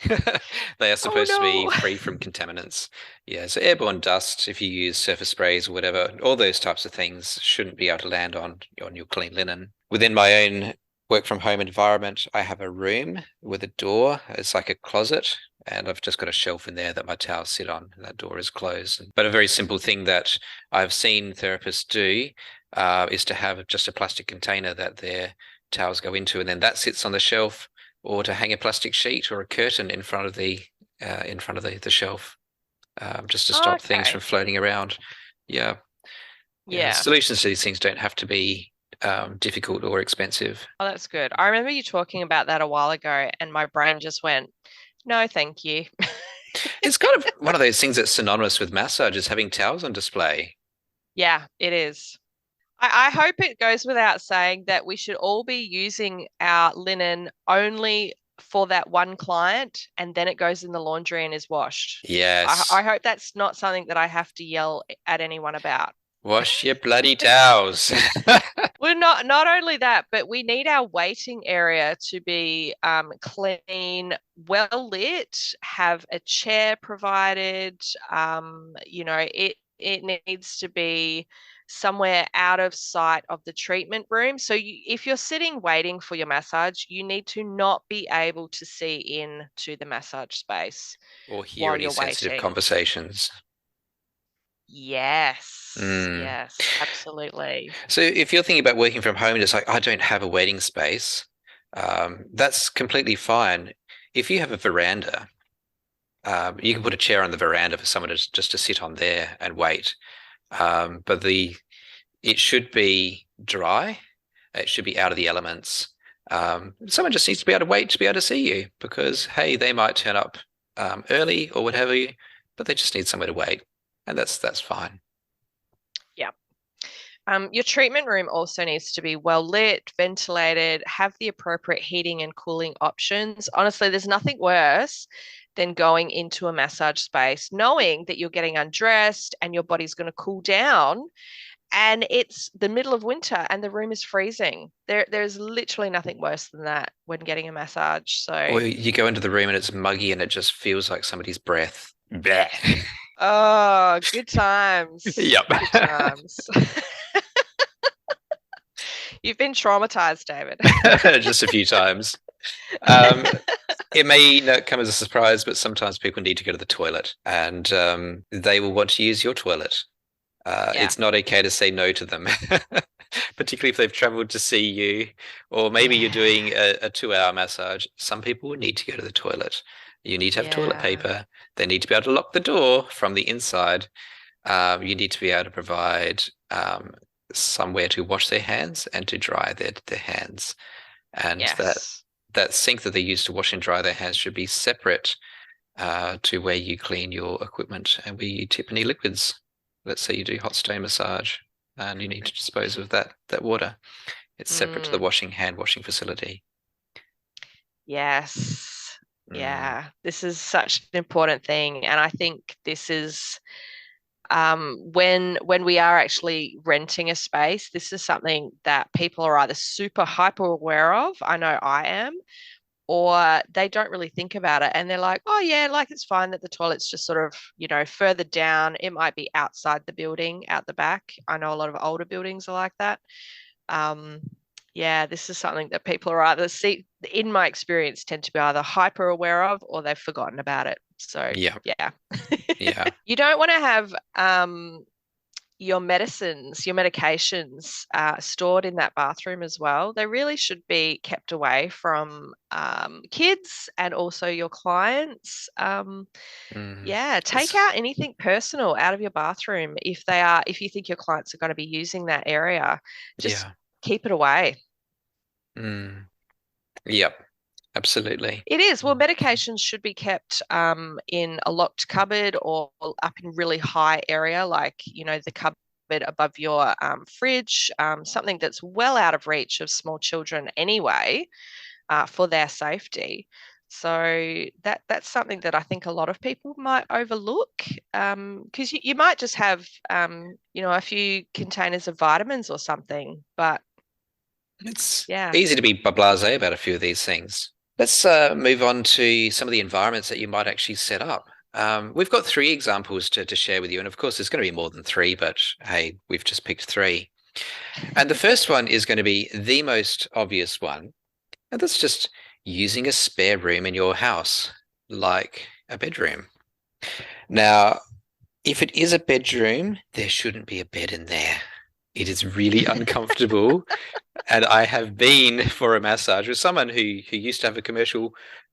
They are Oh supposed to be no. free from contaminants. Yeah, so airborne dust, if you use surface sprays or whatever, all those types of things shouldn't be able to land on your clean linen. Within my own work from home environment, I have a room with a door. It's like a closet, and I've just got a shelf in there that my towels sit on, and that door is closed. But a very simple thing that I've seen therapists do is to have just a plastic container that their towels go into, and then that sits on the shelf, or to hang a plastic sheet or a curtain in front of the shelf, just to stop things from Okay. floating around. Yeah, yeah. Yeah. Solutions to these things don't have to be difficult or expensive. Oh, that's good. I remember you talking about that a while ago, and my brain just went, no, thank you. It's kind of one of those things that's synonymous with massage, is having towels on display. Yeah, it is. I hope it goes without saying that we should all be using our linen only for that one client and then it goes in the laundry and is washed. Yes. I hope that's not something that I have to yell at anyone about. Wash your bloody towels. We're not only that, but we need our waiting area to be clean, well lit, have a chair provided. It needs to be somewhere out of sight of the treatment room. So if you're sitting waiting for your massage, you need to not be able to see into the massage space Or hear while any you're sensitive waiting. conversations. Yes, Mm. yes, absolutely. So if you're thinking about working from home, and it's like, I don't have a waiting space, that's completely fine. If you have a veranda, you can put a chair on the veranda for someone just to sit on there and wait. But it should be dry. It should be out of the elements. Someone just needs to be able to wait to be able to see you, because hey, they might turn up early or what have you, but they just need somewhere to wait, and that's fine. Yeah. Your treatment room also needs to be well lit, ventilated, have the appropriate heating and cooling options. Honestly, there's nothing worse than going into a massage space knowing that you're getting undressed and your body's going to cool down, and it's the middle of winter and the room is freezing. There's literally nothing worse than that when getting a massage. So, Or you go into the room and it's muggy and it just feels like somebody's breath. Bleh. oh, good times. Yep. Good times. You've been traumatized, David. Just a few times. Um, it may not come as a surprise, but sometimes people need to go to the toilet and they will want to use your toilet. Yeah. It's not okay to say no to them, particularly if they've traveled to see you, or maybe you're Yeah. doing a 2 hour massage. Some people will need to go to the toilet. You need to have toilet Yeah. paper. They need to be able to lock the door from the inside. You need to be able to provide somewhere to wash their hands and to dry their hands. And Yes. that sink that they use to wash and dry their hands should be separate to where you clean your equipment and where you tip any liquids. Let's say you do hot stone massage and you need to dispose of that water. It's separate to the Mm, hand washing facility. yes. Mm, Yeah. This is such an important thing. And I think this is when we are actually renting a space, this is something that people are either super hyper aware of. I know I am, or they don't really think about it and they're like, oh yeah, like it's fine that the toilet's just sort of, further down. It might be outside the building, out the back. I know a lot of older buildings are like that. Um, yeah, this is something that people are either in my experience, tend to be either hyper aware of or they've forgotten about it. So yeah, yeah. yeah. You don't want to have your medications stored in that bathroom as well. They really should be kept away from kids and also your clients. Mm. Yeah, take It's out anything personal out of your bathroom if you think your clients are going to be using that area. Just yeah. keep it away. Mm. Yep, absolutely. It is. Well, medications should be kept in a locked cupboard or up in really high area, like, the cupboard above your fridge, something that's well out of reach of small children anyway, for their safety. So that's something that I think a lot of people might overlook, because you might just have, a few containers of vitamins or something. But It's yeah. easy to be blasé about a few of these things. Let's move on to some of the environments that you might actually set up. We've got three examples to share with you, and of course, there's going to be more than three, but hey, we've just picked three. And the first one is going to be the most obvious one, and that's just using a spare room in your house, like a bedroom. Now, if it is a bedroom, there shouldn't be a bed in there. It is really uncomfortable. And I have been for a massage with someone who used to have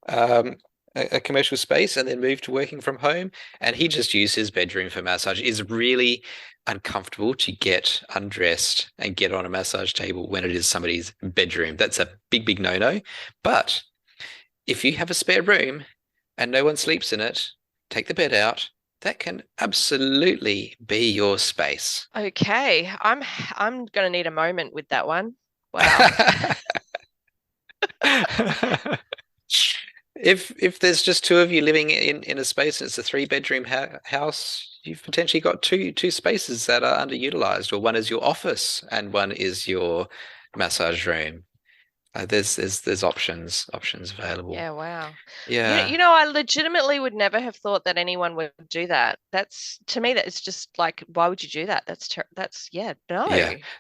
um, a commercial space and then moved to working from home, and he just used his bedroom for massage. It is really uncomfortable to get undressed and get on a massage table when it is somebody's bedroom. That's a big no-no. But if you have a spare room and no one sleeps in it, take the bed out. That can absolutely be your space. Okay, I'm gonna need a moment with that one. Wow. If there's just two of you living in a space and it's a three-bedroom house, you've potentially got two spaces that are underutilized, or one is your office and one is your massage room. There's options available. Yeah, wow. Yeah, I legitimately would never have thought that anyone would do that. That's to me, that it's just like, why would you do that? Yeah, yeah, no.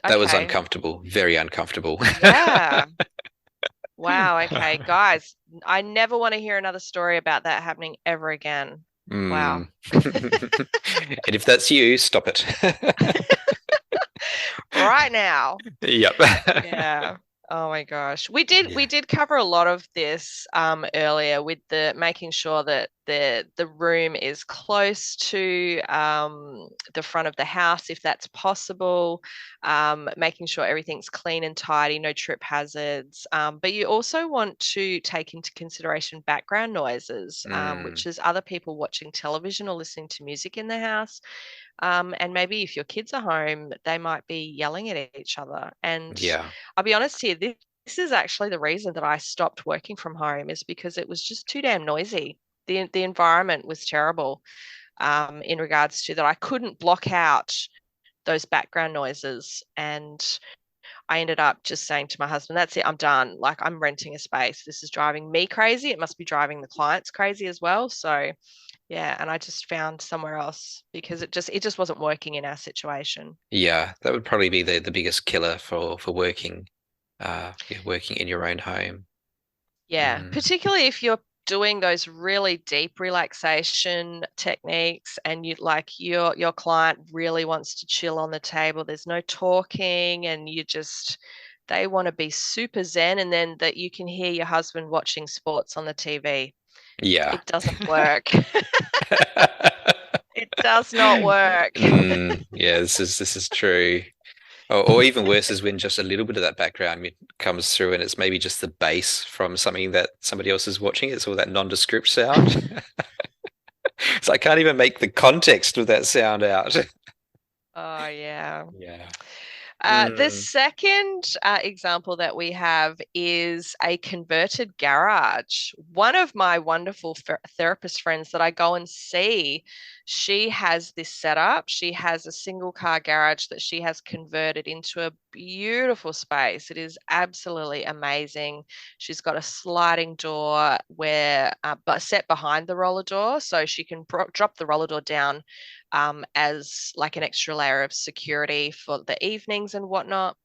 that was Okay. uncomfortable, very uncomfortable. Yeah. Wow. Okay, guys, I never want to hear another story about that happening ever again. Wow. Mm. And if that's you, stop it. Right now. Yep. Yeah. Oh my gosh. We did cover a lot of this earlier with the making sure that the room is close to the front of the house if that's possible, making sure everything's clean and tidy, no trip hazards. But you also want to take into consideration background noises, Mm, which is other people watching television or listening to music in the house. And maybe if your kids are home, they might be yelling at each other. And yeah. I'll be honest here, this is actually the reason that I stopped working from home is because it was just too damn noisy. The environment was terrible in regards to that. I couldn't block out those background noises. And I ended up just saying to my husband, that's it, I'm done. Like I'm renting a space. This is driving me crazy. It must be driving the clients crazy as well. So yeah, and I just found somewhere else because it just wasn't working in our situation. Yeah, that would probably be the biggest killer for working yeah, working in your own home. Yeah, Mm, particularly if you're doing those really deep relaxation techniques and you like your client really wants to chill on the table. There's no talking and you just they want to be super zen and then that you can hear your husband watching sports on the TV. yeah. It doesn't work. It does not work. Yeah, this is true. Or even worse is when just a little bit of that background comes through and it's maybe just the bass from something that somebody else is watching. It's all that nondescript sound. So I can't even make the context of that sound out. Oh yeah. Yeah. The Mm, second example that we have is a converted garage. One of my wonderful therapist friends that I go and see, she has this setup. She has a single car garage that she has converted into a beautiful space. It is absolutely amazing. She's got a sliding door where, but set behind the roller door, so she can drop the roller door down as like an extra layer of security for the evenings and whatnot.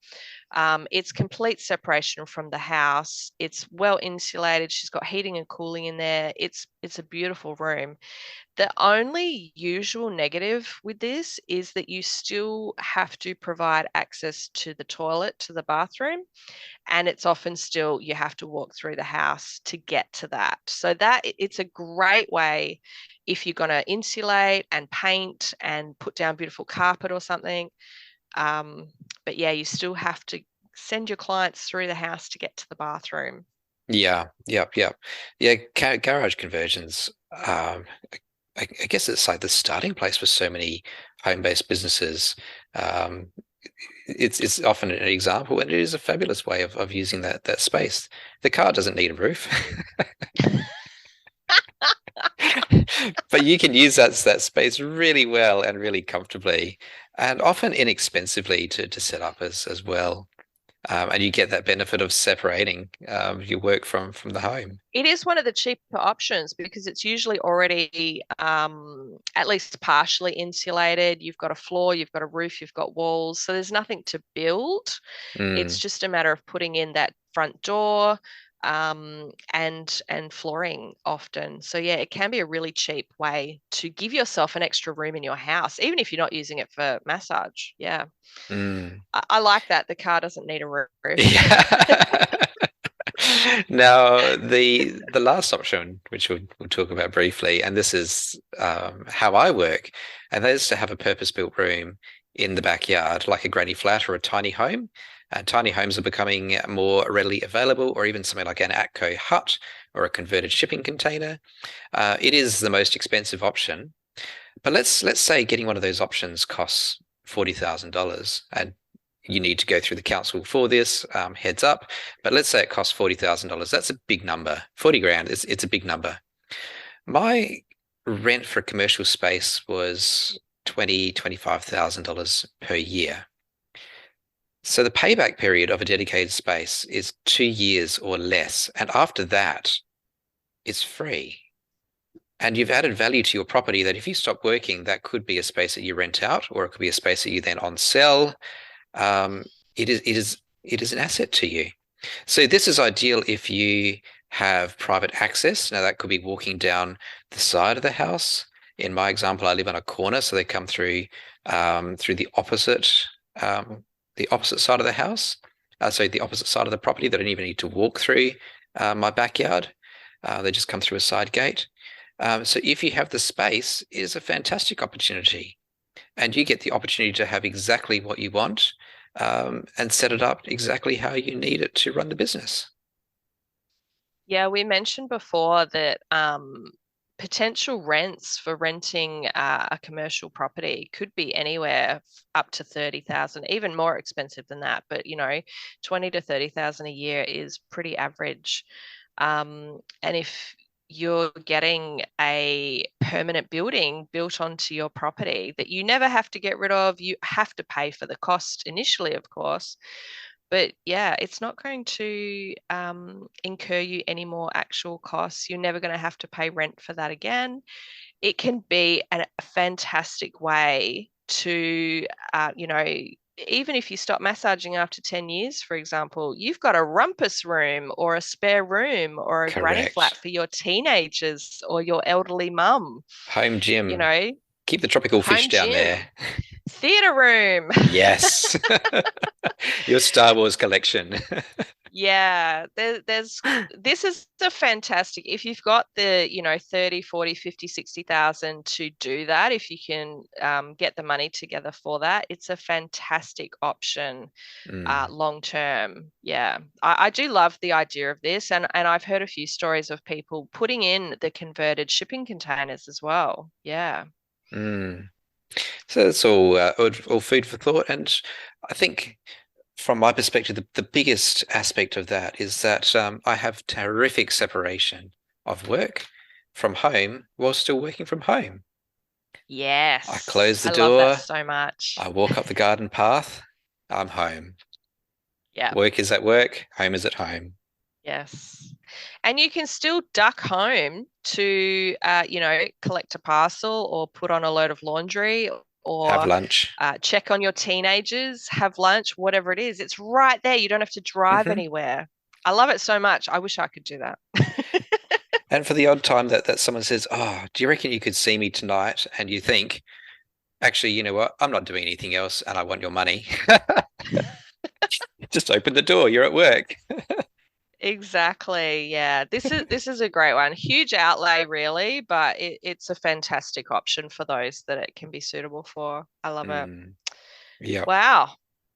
It's complete separation from the house. It's well insulated. She's got heating and cooling in there. It's a beautiful room. The only usual negative with this is that you still have to provide access to the toilet, to the bathroom, and it's often still you have to walk through the house to get to that. So that it's a great way if you're going to insulate and paint and put down beautiful carpet or something. Um, but yeah, you still have to send your clients through the house to get to the bathroom. yeah, yep, yep. Yeah, garage conversions. I guess it's like the starting place for so many home-based businesses. Um, it's often an example, and it is a fabulous way of using that space. The car doesn't need a roof, but you can use that space really well and really comfortably, and often inexpensively to set up as well. And you get that benefit of separating your work from the home. It is one of the cheaper options because it's usually already at least partially insulated. You've got a floor, you've got a roof, you've got walls. So there's nothing to build. It's Mm, just a matter of putting in that front door and flooring often. So yeah, it can be a really cheap way to give yourself an extra room in your house, even if you're not using it for massage. Yeah, mm. I like that. The car doesn't need a roof. Yeah. Now, the last option, which we'll talk about briefly, and this is how I work, and that is to have a purpose-built room in the backyard, like a granny flat or a tiny home. Tiny homes are becoming more readily available, or even something like an Atco hut or a converted shipping container. It is the most expensive option, but let's say getting one of those options costs $40,000, and you need to go through the council for this. Heads up, but let's say it costs $40,000. That's a big number. 40 grand. It's a big number. My rent for a commercial space was $25,000 per year. So the payback period of a dedicated space is 2 years or less, and after that, it's free. And you've added value to your property that if you stop working, that could be a space that you rent out, or it could be a space that you then on sell. Um, it is an asset to you. So this is ideal if you have private access. Now that could be walking down the side of the house. In my example, I live on a corner, so they come through through um, the opposite side of the house. So the opposite side of the property. They don't even need to walk through my backyard. They just come through a side gate. So if you have the space, it is a fantastic opportunity, and you get the opportunity to have exactly what you want, and set it up exactly how you need it to run the business. Yeah, we mentioned before that potential rents for renting a commercial property could be anywhere up to 30,000, even more expensive than that. But 20 to 30,000 a year is pretty average. And if you're getting a permanent building built onto your property that you never have to get rid of, you have to pay for the cost initially, of course. But yeah, it's not going to incur you any more actual costs. You're never going to have to pay rent for that again. It can be a fantastic way to, even if you stop massaging after 10 years, for example, you've got a rumpus room or a spare room or a granny flat Correct. for your teenagers or your elderly mum, Home you gym. know, Keep the tropical fish home down gym, there. theatre room. Yes. Your Star Wars collection. Yeah, there's this is a fantastic if you've got the 30, 40, 50, 60,000 to do that, if you can get the money together for that, it's a fantastic option Mm, long term. Yeah, I do love the idea of this, and I've heard a few stories of people putting in the converted shipping containers as well. Yeah. mm. So that's all food for thought. And I think from my perspective, the biggest aspect of that is that I have terrific separation of work from home while still working from home. I Yes, close the I love that door, so much. I walk up the garden path, I'm home. Yeah. Work is at work, home is at home. Yes. And you can still duck home to, collect a parcel or put on a load of laundry Have or lunch. check on your teenagers, have lunch, whatever it is. It's right there. You don't have to drive Hmm. anywhere. I love it so much. I wish I could do that. And for the odd time that someone says, "Oh, do you reckon you could see me tonight?" And you think, actually, you know what? I'm not doing anything else and I want your money. Just open the door. You're at work. Exactly. Yeah. This is a great one. Huge outlay, really, but it's a fantastic option for those that it can be suitable for. I love it. Mm, yeah. Wow,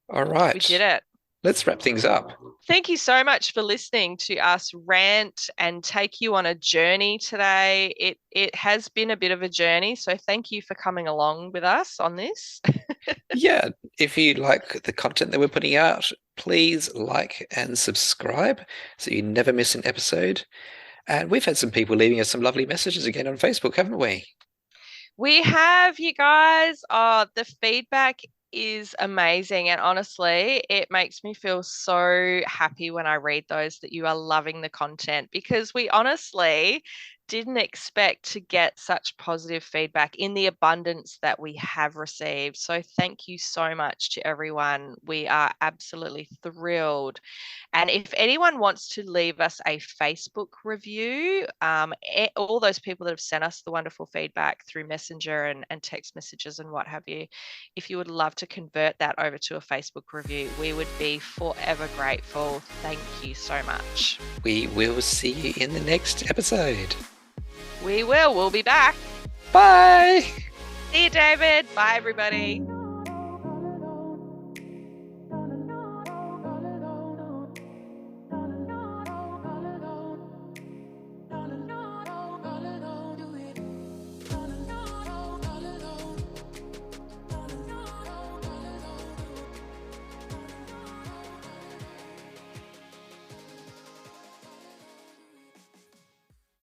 All we did right. it. Let's wrap things up. Thank you so much for listening to us rant and take you on a journey today. It has been a bit of a journey, so thank you for coming along with us on this. Yeah. If you like the content that we're putting out, please like and subscribe so you never miss an episode. And we've had some people leaving us some lovely messages again on Facebook, haven't we? We have you guys. Oh, the feedback is amazing. And honestly, it makes me feel so happy when I read those that you are loving the content because we honestly didn't expect to get such positive feedback in the abundance that we have received. So thank you so much to everyone. We are absolutely thrilled. And if anyone wants to leave us a Facebook review, all those people that have sent us the wonderful feedback through Messenger and text messages and what have you, if you would love to convert that over to a Facebook review, we would be forever grateful. Thank you so much. We will see you in the next episode. We will. We'll be back. Bye. See you, David. Bye, everybody.